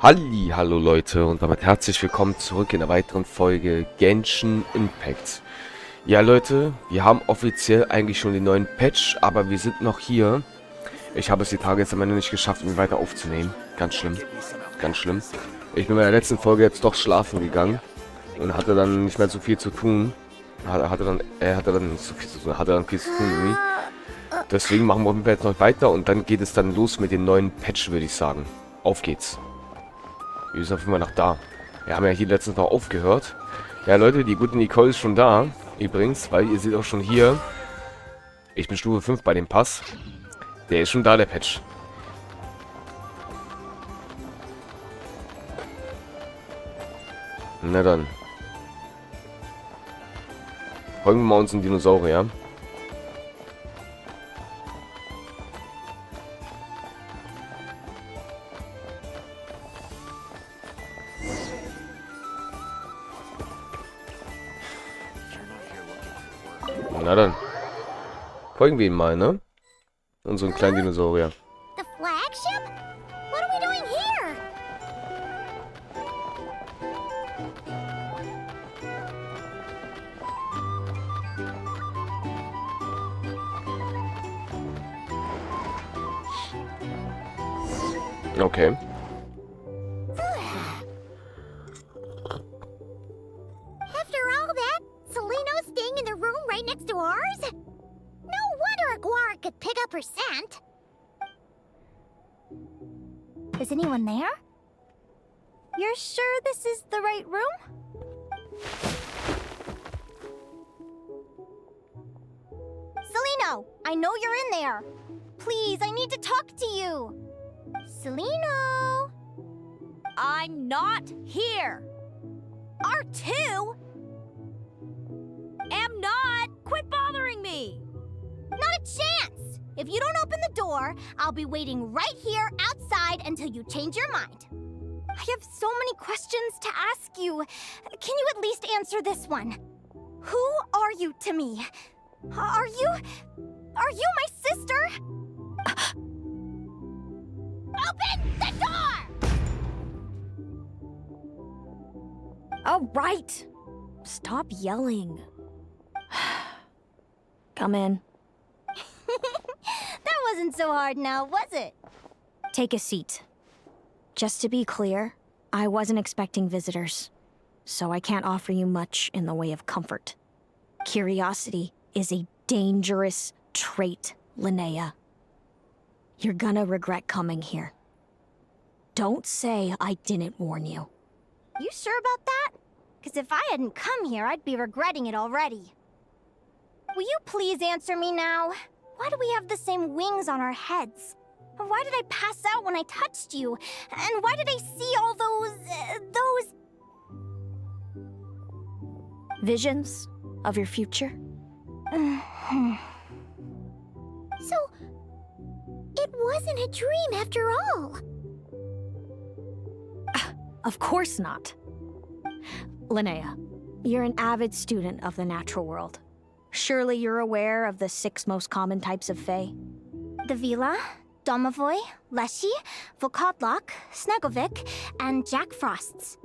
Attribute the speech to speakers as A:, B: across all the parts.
A: Hallo Leute und damit herzlich willkommen zurück in einer weiteren Folge Genshin Impact. Ja Leute, wir haben offiziell eigentlich schon den neuen Patch, aber wir sind noch hier. Ich habe es die Tage jetzt am Ende nicht geschafft, ihn weiter aufzunehmen. Ganz schlimm, ganz schlimm. Ich bin bei der letzten Folge jetzt doch schlafen gegangen und hatte dann nicht mehr so viel zu tun. Hatte dann nicht so viel zu tun, hatte dann viel zu tun irgendwie. Deswegen machen wir jetzt noch weiter und dann geht es dann los mit dem neuen Patch, würde ich sagen. Auf geht's. Wir sind auf jeden Fall noch da. Wir haben ja hier letztens noch aufgehört. Ja, Leute, die gute Nicole ist schon da. Übrigens, weil ihr seht auch schon hier. Ich bin Stufe 5 bei dem Pass. Der ist schon da, der Patch. Na dann. Folgen wir mal unseren Dinosaurier. Na dann. Folgen wir ihm mal, ne? Unseren kleinen Dinosaurier.
B: The flagship? What are we doing here?
A: Okay.
B: After all that, Seleno's staying in the room right next to ours? No wonder a Guar could pick up her scent. Is anyone there? You're sure this is the right room? Seleno, I know you're in there. Please, I need to talk to you. Seleno? I'm not here. R2? Am not. Quit bothering me. Not a chance. If you don't open the door, I'll be waiting right here outside until you change your mind. I have so many questions to ask you. Can you at least answer this one? Who are you to me? Are you my sister? Open the door!
C: All right. Stop yelling. Come in.
B: That wasn't so hard now, was it?
C: Take a seat. Just to be clear, I wasn't expecting visitors, so I can't offer you much in the way of comfort. Curiosity is a dangerous trait, Linnea. You're gonna regret coming here. Don't say I didn't warn you.
B: You sure about that? Because if I hadn't come here, I'd be regretting it already. Will you please answer me now? Why do we have the same wings on our heads? Why did I pass out when I touched you? And why did I see all those...
C: Visions of your future?
B: So, it wasn't a dream after all.
C: Of course not. Linnea, you're an avid student of the natural world. Surely you're aware of the 6 most common types of Fae?
B: The Vila, Domovoy, Leshy, Volkodlok, Snegovic, and Jack Frosts.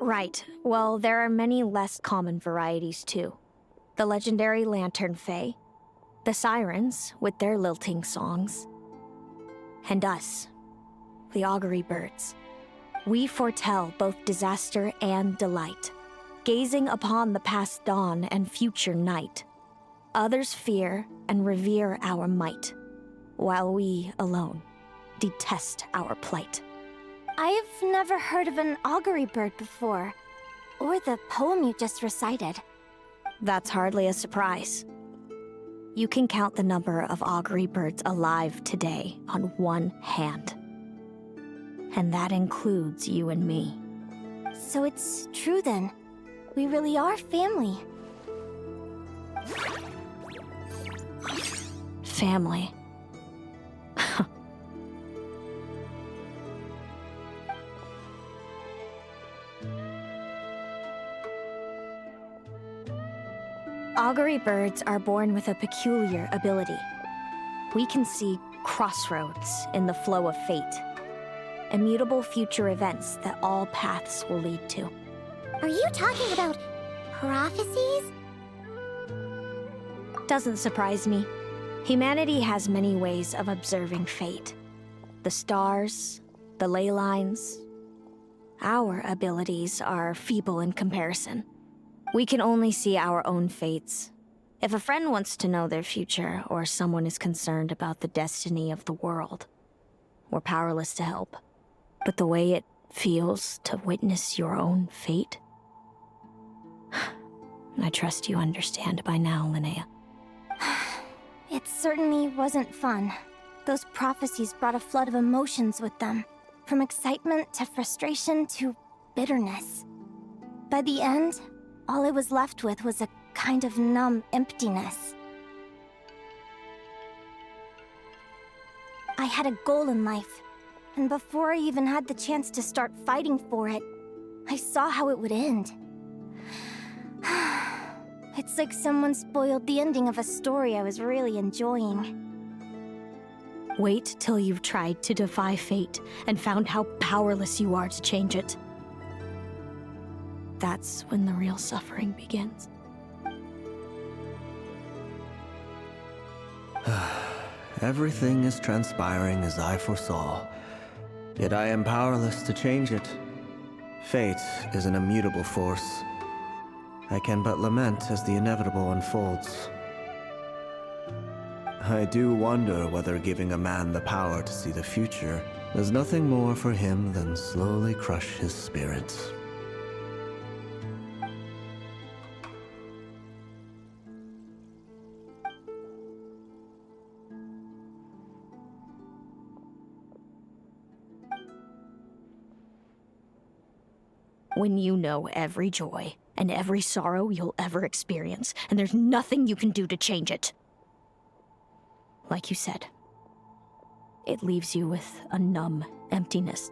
C: Right. Well, there are many less common varieties too. The legendary Lantern Fae, the Sirens with their lilting songs, and us, the Augury Birds. We foretell both disaster and delight, gazing upon the past dawn and future night. Others fear and revere our might, while we alone detest our plight.
B: I've never heard of an augury bird before, or the poem you just recited.
C: That's hardly a surprise. You can count the number of augury birds alive today on one hand. And that includes you and me.
B: So it's true then. We really are family.
C: Family. Augury birds are born with a peculiar ability. We can see crossroads in the flow of fate, immutable future events that all paths will lead to.
B: Are you talking about prophecies?
C: Doesn't surprise me. Humanity has many ways of observing fate. The stars, the ley lines. Our abilities are feeble in comparison. We can only see our own fates. If a friend wants to know their future, or someone is concerned about the destiny of the world, we're powerless to help. But the way it feels to witness your own fate, I trust you understand by now, Linnea.
B: It certainly wasn't fun. Those prophecies brought a flood of emotions with them. From excitement to frustration to bitterness. By the end, all I was left with was a kind of numb emptiness. I had a goal in life, and before I even had the chance to start fighting for it, I saw how it would end. It's like someone spoiled the ending of a story I was really enjoying.
C: Wait till you've tried to defy fate and found how powerless you are to change it. That's when the real suffering begins.
D: Everything is transpiring as I foresaw, yet I am powerless to change it. Fate is an immutable force. I can but lament as the inevitable unfolds. I do wonder whether giving a man the power to see the future does nothing more for him than slowly crush his spirits.
C: When you know every joy and every sorrow you'll ever experience, and there's nothing you can do to change it. Like you said, it leaves you with a numb emptiness.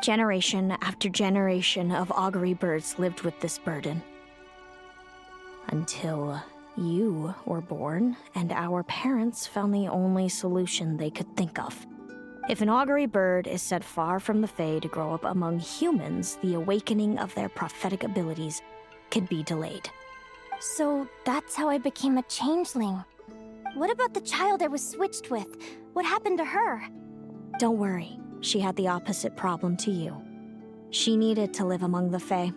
C: Generation after generation of augury birds lived with this burden. Until you were born, and our parents found the only solution they could think of. If an augury bird is set far from the Fae to grow up among humans, the awakening of their prophetic abilities could be delayed.
B: So that's how I became a changeling. What about the child I was switched with? What happened to her?
C: Don't worry, she had the opposite problem to you. She needed to live among the Fae.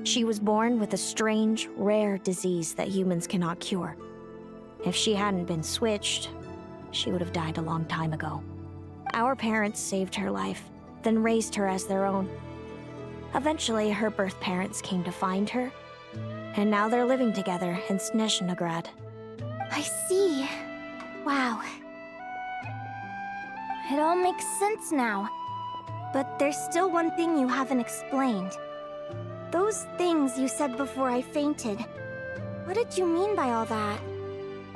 C: She was born with a strange, rare disease that humans cannot cure. If she hadn't been switched, she would have died a long time ago. Our parents saved her life, then raised her as their own. Eventually, her birth parents came to find her, and now they're living together in Snezhnograd.
B: I see. Wow. It all makes sense now. But there's still one thing you haven't explained. Those things you said before I fainted. What did you mean by all that?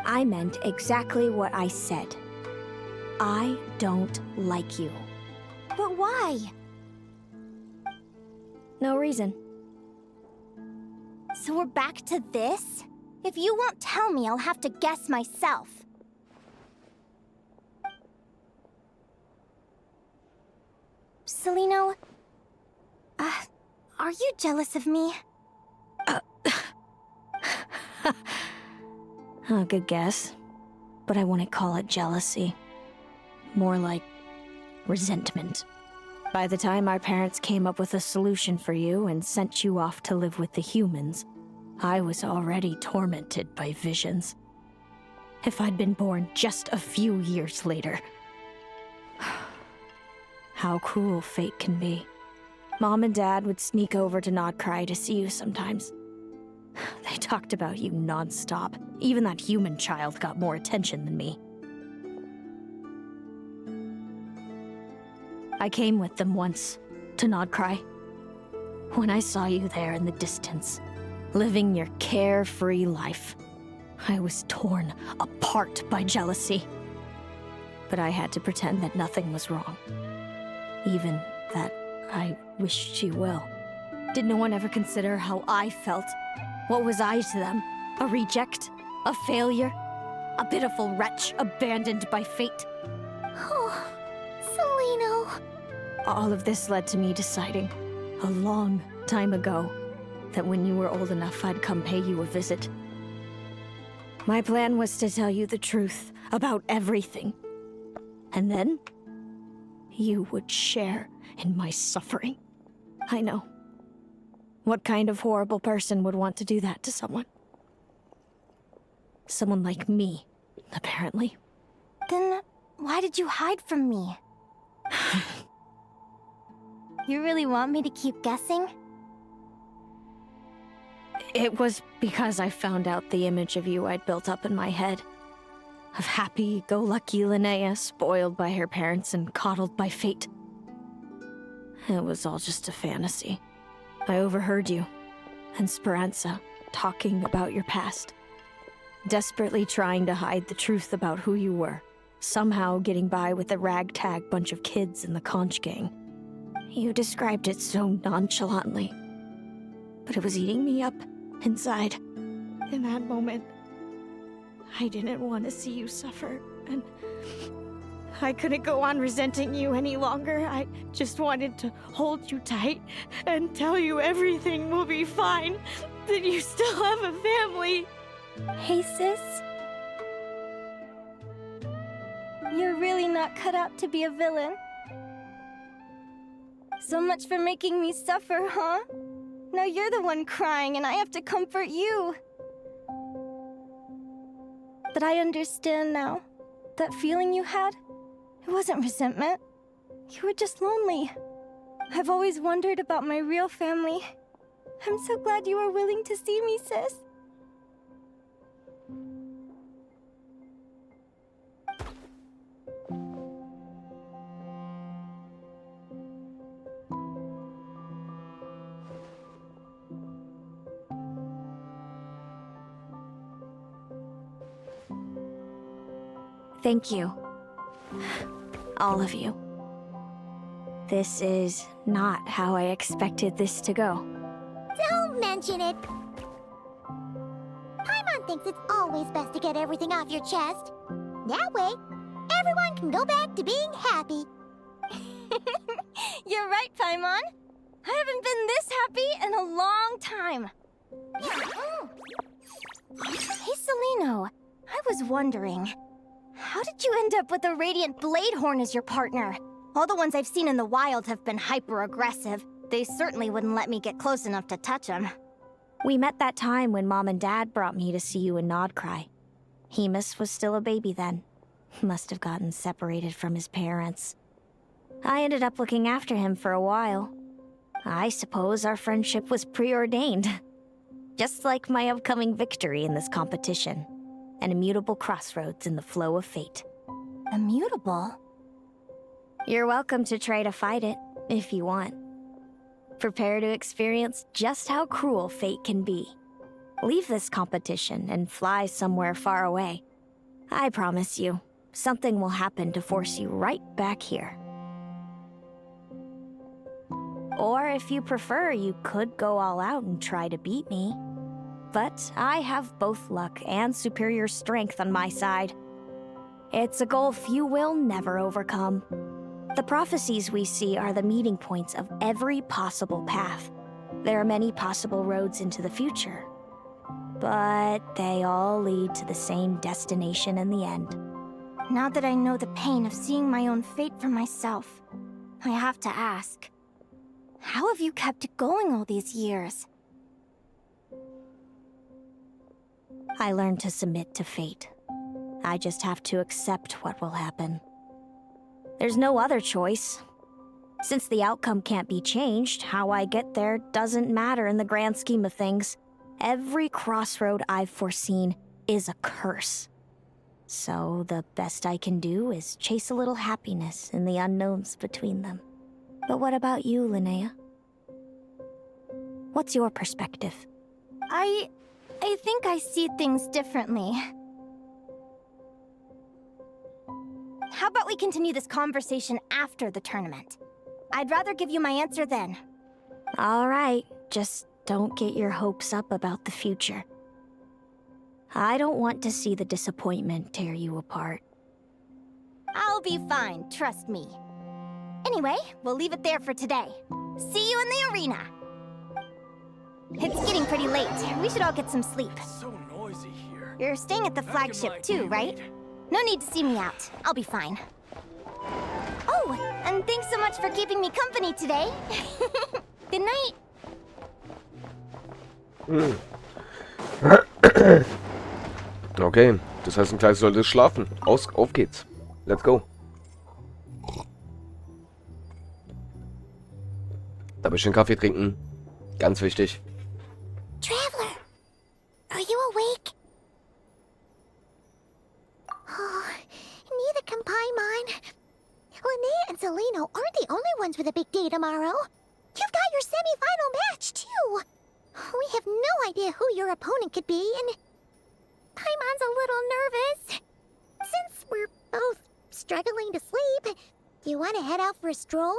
C: I meant exactly what I said. I don't like you.
B: But why?
C: No reason.
B: So we're back to this? If you won't tell me, I'll have to guess myself. Celino, are you jealous of me?
C: Good guess. But I wouldn't call it jealousy. More like resentment. By the time our parents came up with a solution for you and sent you off to live with the humans, I was already tormented by visions. If I'd been born just a few years later. How cruel fate can be. Mom and Dad would sneak over to Nodcry to see you sometimes. They talked about you non-stop. Even that human child got more attention than me. I came with them once, to Nodcry. When I saw you there in the distance, living your carefree life, I was torn apart by jealousy. But I had to pretend that nothing was wrong. Even that I wished you well. Did no one ever consider how I felt? What was I to them? A reject? A failure? A pitiful wretch abandoned by fate?
B: Oh, Celino.
C: All of this led to me deciding, a long time ago, that when you were old enough, I'd come pay you a visit. My plan was to tell you the truth about everything. And then, you would share in my suffering. I know. What kind of horrible person would want to do that to someone? Someone like me, apparently.
B: Then why did you hide from me? You really want me to keep guessing?
C: It was because I found out the image of you I'd built up in my head. Of happy-go-lucky Linnea, spoiled by her parents and coddled by fate. It was all just a fantasy. I overheard you and Speranza talking about your past. Desperately trying to hide the truth about who you were. Somehow getting by with a ragtag bunch of kids in the conch gang. You described it so nonchalantly. But it was eating me up inside. In that moment, I didn't want to see you suffer, and I couldn't go on resenting you any longer. I just wanted to hold you tight and tell you everything will be fine, that you still have a family.
B: Hey, sis. You're really not cut out to be a villain. So much for making me suffer, huh? Now you're the one crying and I have to comfort you. But I understand now. That feeling you had, it wasn't resentment. You were just lonely. I've always wondered about my real family. I'm so glad you were willing to see me, sis.
C: Thank you. All of you. This is not how I expected this to go.
E: Don't mention it. Paimon thinks it's always best to get everything off your chest. That way, everyone can go back to being happy.
B: You're right, Paimon. I haven't been this happy in a long time. Hey, Celino. I was wondering, how did you end up with a Radiant Bladehorn as your partner? All the ones I've seen in the wild have been hyper-aggressive. They certainly wouldn't let me get close enough to touch them.
C: We met that time when Mom and Dad brought me to see you in Nodcry. Haemus was still a baby then. Must have gotten separated from his parents. I ended up looking after him for a while. I suppose our friendship was preordained. Just like my upcoming victory in this competition. An immutable crossroads in the flow of fate.
B: Immutable?
C: You're welcome to try to fight it, if you want. Prepare to experience just how cruel fate can be. Leave this competition and fly somewhere far away. I promise you, something will happen to force you right back here. Or if you prefer, you could go all out and try to beat me. But I have both luck and superior strength on my side. It's a gulf you will never overcome. The prophecies we see are the meeting points of every possible path. There are many possible roads into the future. But they all lead to the same destination in the end.
B: Now that I know the pain of seeing my own fate for myself, I have to ask, how have you kept it going all these years?
C: I learned to submit to fate. I just have to accept what will happen. There's no other choice. Since the outcome can't be changed, how I get there doesn't matter in the grand scheme of things. Every crossroad I've foreseen is a curse. So the best I can do is chase a little happiness in the unknowns between them. But what about you, Linnea? What's your perspective?
B: I think I see things differently. How about we continue this conversation after the tournament? I'd rather give you my answer then.
C: All right, just don't get your hopes up about the future. I don't want to see the disappointment tear you apart.
B: I'll be fine, trust me. Anyway, we'll leave it there for today. See you in the arena. It's getting pretty late. We should all get some sleep.
F: So noisy here.
B: You're staying at the
F: Back in
B: flagship
F: my
B: too,
F: day,
B: right?
F: mate.
B: No need to see me out. I'll be fine. Oh, and thanks so much for keeping me company today. Good night.
A: Okay, das heißt, ein Kleines sollte schlafen. Auf geht's. Let's go. Da bisschen Kaffee trinken. Ganz wichtig.
E: Traveler, are you awake? Oh, neither can Paimon. Linnea and Celino aren't the only ones with a big day tomorrow. You've got your semi-final match, too. We have no idea who your opponent could be, and Paimon's a little nervous. Since we're both struggling to sleep, do you want to head out for a stroll?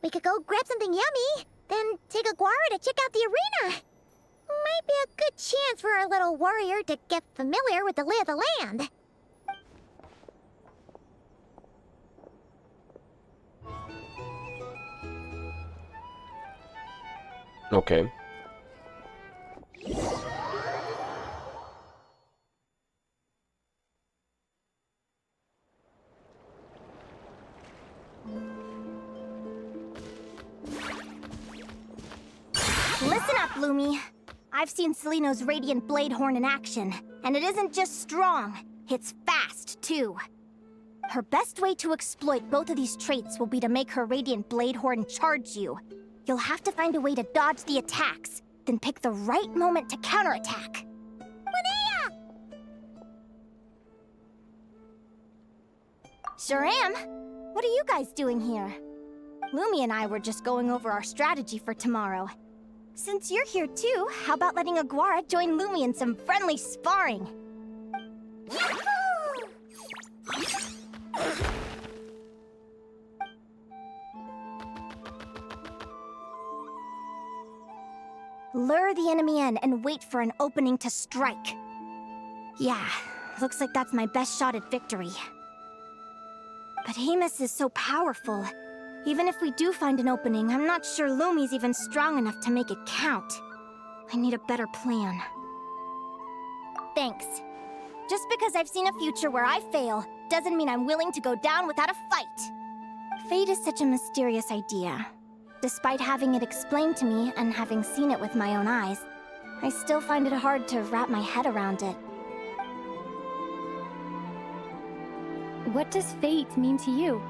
E: We could go grab something yummy, then take a guara to check out the arena. Might be a good chance for our little warrior to get familiar with the lay of the land.
A: Okay.
B: Listen up, Lumi. I've seen Celino's Radiant Blade Horn in action, and it isn't just strong, it's fast, too. Her best way to exploit both of these traits will be to make her Radiant Blade Horn charge you. You'll have to find a way to dodge the attacks, then pick the right moment to counterattack.
E: Linnea!
B: Sure am. What are you guys doing here? Lumi and I were just going over our strategy for tomorrow. Since you're here too, how about letting Aguara join Lumi in some friendly sparring?
E: Yahoo!
B: Lure the enemy in and wait for an opening to strike. Yeah, looks like that's my best shot at victory. But Haemus is so powerful. Even if we do find an opening, I'm not sure Lumi's even strong enough to make it count. I need a better plan. Thanks. Just because I've seen a future where I fail, doesn't mean I'm willing to go down without a fight. Fate is such a mysterious idea. Despite having it explained to me and having seen it with my own eyes, I still find it hard to wrap my head around it.
G: What does fate mean to you?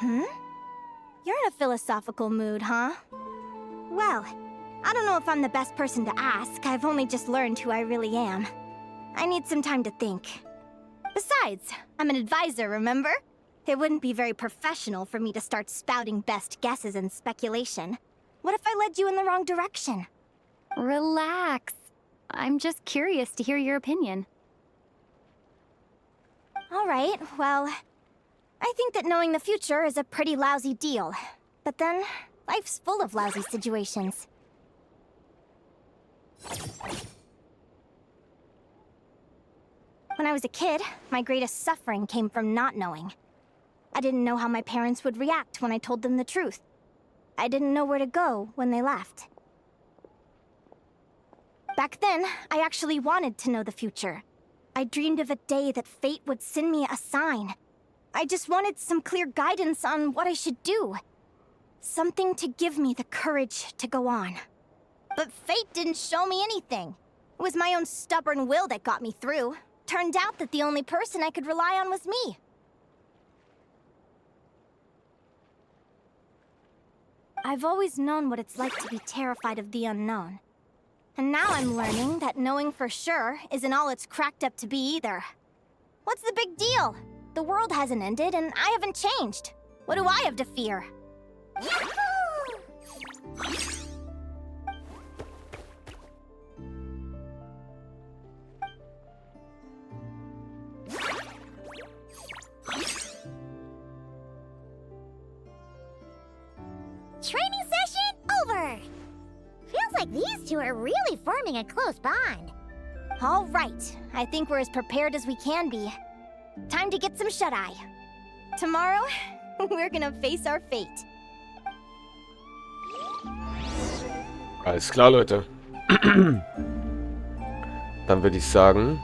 B: You're in a philosophical mood, huh? Well, I don't know if I'm the best person to ask. I've only just learned who I really am. I need some time to think. Besides, I'm an advisor, remember? It wouldn't be very professional for me to start spouting best guesses and speculation. What if I led you in the wrong direction?
G: Relax. I'm just curious to hear your opinion.
B: All right, well, I think that knowing the future is a pretty lousy deal. But then, life's full of lousy situations. When I was a kid, my greatest suffering came from not knowing. I didn't know how my parents would react when I told them the truth. I didn't know where to go when they left. Back then, I actually wanted to know the future. I dreamed of a day that fate would send me a sign. I just wanted some clear guidance on what I should do. Something to give me the courage to go on. But fate didn't show me anything. It was my own stubborn will that got me through. Turned out that the only person I could rely on was me. I've always known what it's like to be terrified of the unknown. And now I'm learning that knowing for sure isn't all it's cracked up to be either. What's the big deal? The world hasn't ended and I haven't changed. What do I have to fear?
E: Yahoo! Training session over! Feels like these two are really forming a close bond.
B: All right, I think we're as prepared as we can be. Time to get some shut-eye. Tomorrow, We're gonna face our fate.
A: Alles klar, Leute. Dann würde ich sagen,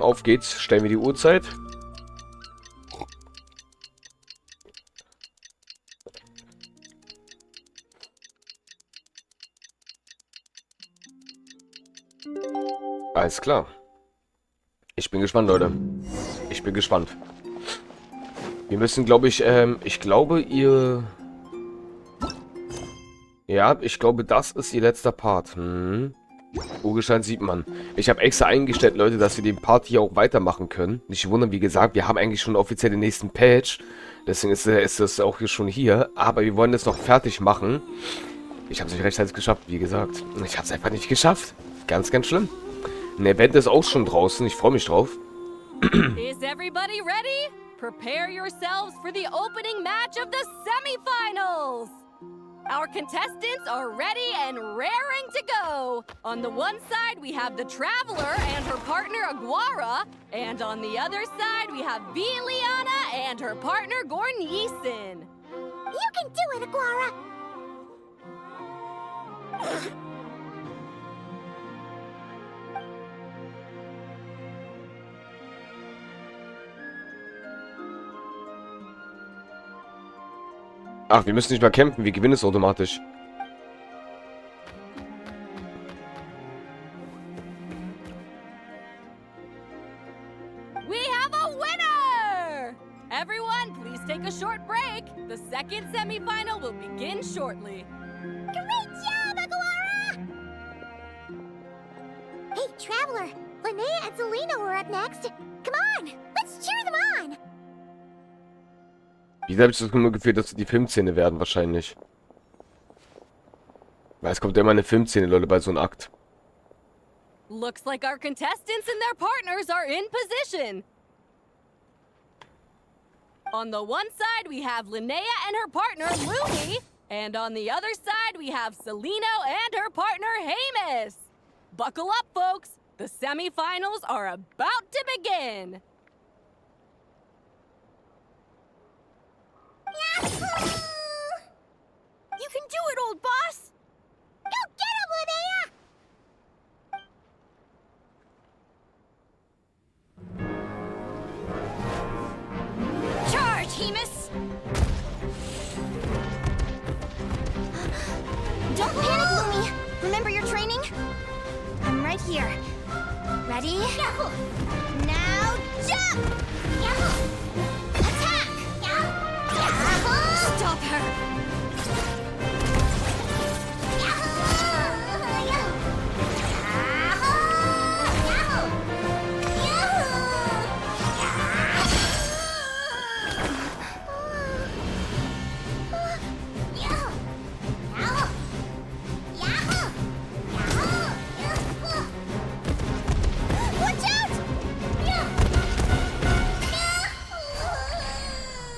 A: auf geht's. Stellen wir die Uhrzeit. Alles klar. Ich bin gespannt, Leute. Ich bin gespannt. Wir müssen, glaube ich, ich glaube, ja, ich glaube, das ist ihr letzter Part. Urgestein sieht man. Ich habe extra eingestellt, Leute, dass wir den Part hier auch weitermachen können. Nicht wundern, wie gesagt, wir haben eigentlich schon offiziell den nächsten Patch. Deswegen ist das auch hier schon hier. Aber wir wollen das noch fertig machen. Ich habe es nicht rechtzeitig geschafft, wie gesagt. Ich habe es einfach nicht geschafft. Ganz, ganz schlimm. Ein Event ist auch schon draußen. Ich freue mich drauf.
F: Is everybody ready? Prepare yourselves for the opening match of the semifinals! Our contestants are ready and raring to go! On the one side, we have the Traveler and her partner Aguara, and on the other side, we have Viliana and her partner Gornyesin.
E: You can do it, Aguara!
A: Ach, wir müssen nicht mal kämpfen. Wir gewinnen es automatisch.
F: We have a winner! Everyone, please take a short break. The second semifinal will begin shortly.
E: Great job, Aguara! Hey, Traveler, Linnea and Selena were up next. Come on, let's cheer them on!
A: Wie habe ich das Gefühl, dass die Filmszene werden wahrscheinlich. Weil es kommt ja immer eine Filmszene, Leute, bei so einem Akt.
F: Looks like our contestants and their partners are in position. On the one side, we have Linnea and her partner, Lumi. And on the other side, we have Celino and her partner, Haemus. Buckle up, folks. The semifinals are about to begin.
E: Yahoo! You can do it, old boss! Go get him, Linnea!
B: Charge, Haemus! Don't panic, Lumi. Remember your training? I'm right here. Ready?
E: Yahoo!
B: Now jump!
E: Yahoo!
B: Attack!
E: Yahoo!
B: Stop her!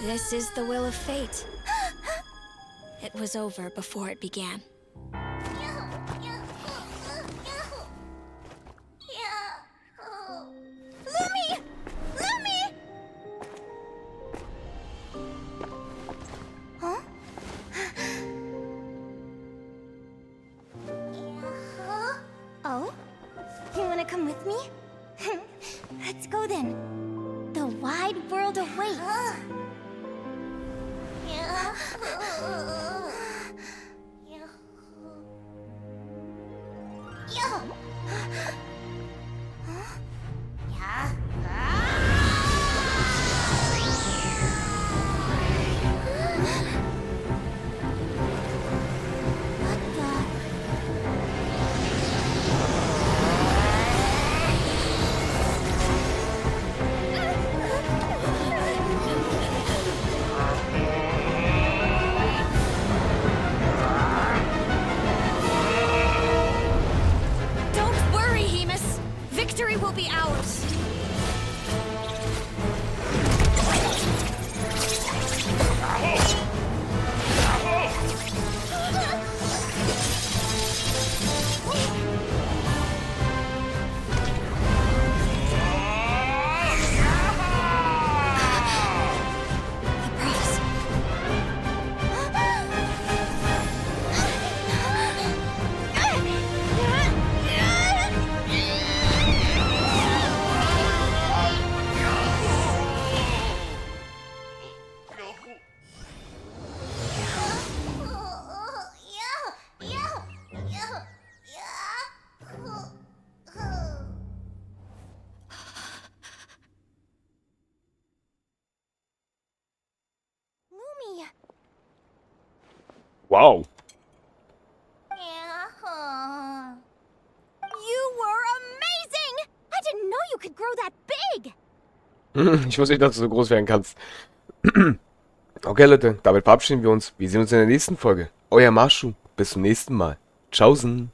B: This is the will of fate. It was over before it began.
E: Lumi! Lumi! Huh?
B: Oh? You wanna come with me? Let's go then. The wide world awaits.
A: Wow.
B: Yeah. You were amazing! I didn't know you could grow that big!
A: Ich wusste nicht, dass du so groß werden kannst. Okay, Leute, damit verabschieden wir uns. Wir sehen uns in der nächsten Folge. Euer Masho. Bis zum nächsten Mal. Tschaußen.